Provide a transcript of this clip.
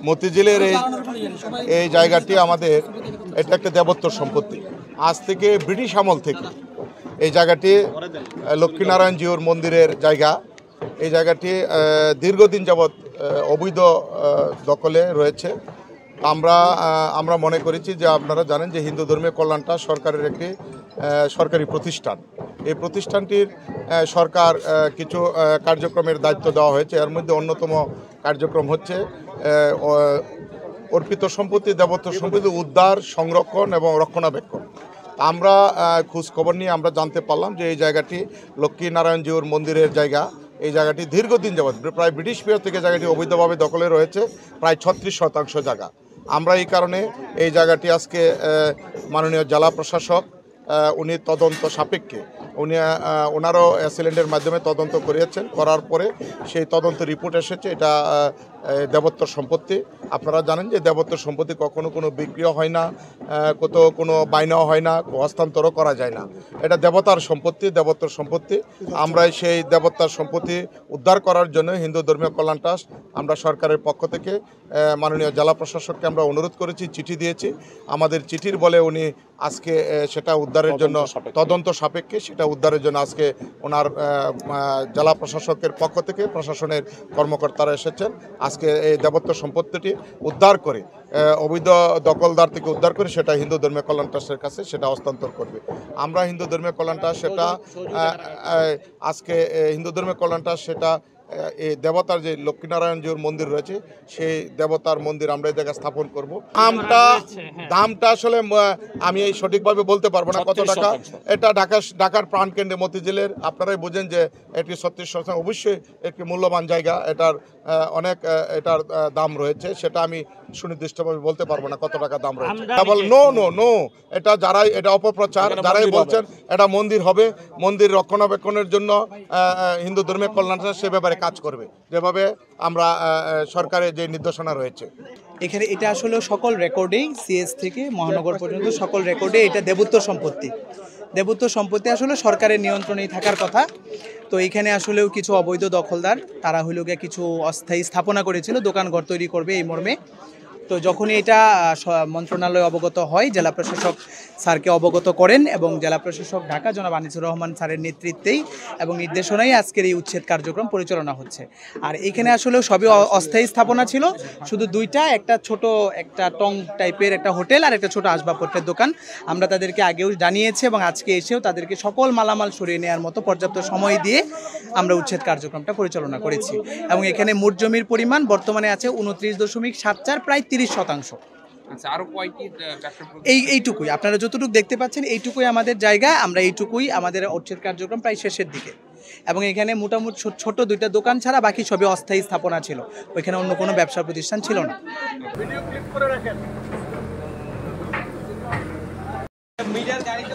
মতিঝিলের এই জায়গাটি আমাদের এটা একটা দেবত্ব সম্পত্তি। আজ থেকে ব্রিটিশ আমল থেকে এই জায়গাটি লক্ষ্মীনারায়ণ জিউর মন্দিরের জায়গা। এই জায়গাটি দীর্ঘদিন যাবৎ অবৈধ দখলে রয়েছে। আমরা মনে করেছি যে আপনারা জানেন যে হিন্দু ধর্মীয় কল্যাণ ট্রাস্ট সরকারের একটি সরকারি প্রতিষ্ঠান। এই প্রতিষ্ঠানটির সরকার কিছু কার্যক্রমের দায়িত্ব দেওয়া হয়েছে। এর মধ্যে অন্যতম কার্যক্রম হচ্ছে অর্পিত সম্পত্তি, দেবত্ব সম্পত্তি উদ্ধার, সংরক্ষণ এবং রক্ষণাবেক্ষণ। আমরা খোঁজখবর নিয়ে আমরা জানতে পারলাম যে এই জায়গাটি লক্ষ্মীনারায়ণ জিউর মন্দিরের জায়গা। এই জায়গাটি দীর্ঘদিন যাবৎ প্রায় ব্রিটিশ পিরিয়ড থেকে জায়গাটি অবৈধভাবে দখলে রয়েছে, প্রায় 36% জায়গা। আমরা এই কারণে এই জায়গাটি আজকে মাননীয় জেলা প্রশাসক উনি তদন্ত সাপেক্ষে ওনারও সিলিন্ডারের মাধ্যমে তদন্ত করিয়েছেন। করার পরে সেই তদন্ত রিপোর্ট এসেছে এটা দেবত্বর সম্পত্তি। আপনারা জানেন যে দেবত্বর সম্পত্তি কখনো কোনো বিক্রিও হয় না, কোনো বাইনাও হয় না, হস্তান্তরও করা যায় না। এটা দেবতার সম্পত্তি, দেবত্বর সম্পত্তি। আমরা সেই দেবতার সম্পত্তি উদ্ধার করার জন্য হিন্দু ধর্মীয় কল্যাণ ট্রাস্ট আমরা সরকারের পক্ষ থেকে মাননীয় জেলা প্রশাসককে আমরা অনুরোধ করেছি, চিঠি দিয়েছি। আমাদের চিঠির বলে উনি আজকে সেটা উদ্ধারের জন্য তদন্ত সাপেক্ষে সেটা উদ্ধারের জন্য আজকে ওনার জেলা প্রশাসকের পক্ষ থেকে প্রশাসনের কর্মকর্তারা এসেছেন। আজকে এই দেবত্ব সম্পত্তিটি উদ্ধার করে অবৈধ দখলদার থেকে উদ্ধার করে সেটা হিন্দু ধর্মীয় কল্যাণ ট্রাস্টের কাছে সেটা হস্তান্তর করবে। আমরা হিন্দু ধর্মীয় কল্যাণ ট্রাস্ট সেটা আজকে হিন্দু ধর্মীয় কল্যাণ ট্রাস্ট সেটা এই দেবতার যে লক্ষ্মীনারায়ণ জিউর মন্দির রয়েছে সেই দেবতার মন্দির আমরা এই জায়গায় স্থাপন করব। দামটা আসলে আমি এই সঠিকভাবে বলতে পারবো না কত টাকা। এটা ঢাকার প্রাণকেন্দ্রে মতিঝিলের আপনারাই বোঝেন যে এটি 36% অবশ্যই একটি মূল্যবান জায়গা। এটার দাম রয়েছে, সেটা আমি সুনির্দিষ্টভাবে বলতে পারবো না কত টাকা দাম রয়েছে। নো এটা যারাই এটা অপপ্রচার, যারাই বলছেন এটা মন্দির হবে, মন্দির রক্ষণাবেক্ষণের জন্য হিন্দু ধর্মীয় কল্যাণ সে ব্যাপারে কাজ করবে যেভাবে আমরা সরকারের যে নির্দেশনা রয়েছে। এখানে এটা আসলে সকল রেকর্ডেই সিএস থেকে মহানগর পর্যন্ত সকল রেকর্ডে এটা দেবত্ব সম্পত্তি। দেবত্ব সম্পত্তি আসলে সরকারের নিয়ন্ত্রণেই থাকার কথা। তো এখানে আসলেও কিছু অবৈধ দখলদার তারা হইল গিয়ে কিছু অস্থায়ী স্থাপনা করেছিল, দোকান ঘর তৈরি করবে এই মর্মে। তো যখনই এটা মন্ত্রণালয় অবগত হয়, জেলা প্রশাসক স্যারকে অবগত করেন এবং জেলা প্রশাসক ঢাকা জনাব আনিসুর রহমান স্যারের নেতৃত্বেই এবং নির্দেশনায় আজকের এই উচ্ছেদ কার্যক্রম পরিচালনা হচ্ছে। আর এখানে আসলে সবই অস্থায়ী স্থাপনা ছিল, শুধু দুইটা, একটা ছোট একটা টং টাইপের একটা হোটেল আর একটা ছোট আসবাবপত্রের দোকান। আমরা তাদেরকে আগেও জানিয়েছি এবং আজকে এসেও তাদেরকে সকল মালামাল সরিয়ে নেওয়ার মতো পর্যাপ্ত সময় দিয়ে আমরা উচ্ছেদ কার্যক্রমটা পরিচালনা করেছি। এবং এখানে মোট জমির পরিমাণ বর্তমানে আছে 29.74, প্রায় 30%। আচ্ছা, আরো কয়টি এইটুকুই আপনারা যতটুকু দেখতে পাচ্ছেন, এইটুকুই আমাদের জায়গা। আমরা এইটুকুই আমাদের উচ্ছেদ কার্যক্রম প্রায় শেষের দিকে। এবং এখানে মোটামুটি ছোট দুইটা দোকান ছাড়া বাকি সবই অস্থায়ী স্থাপনা ছিল, ওইখানে অন্য কোনো ব্যবসা প্রতিষ্ঠান ছিল না। মিডিয়ার গাড়িতে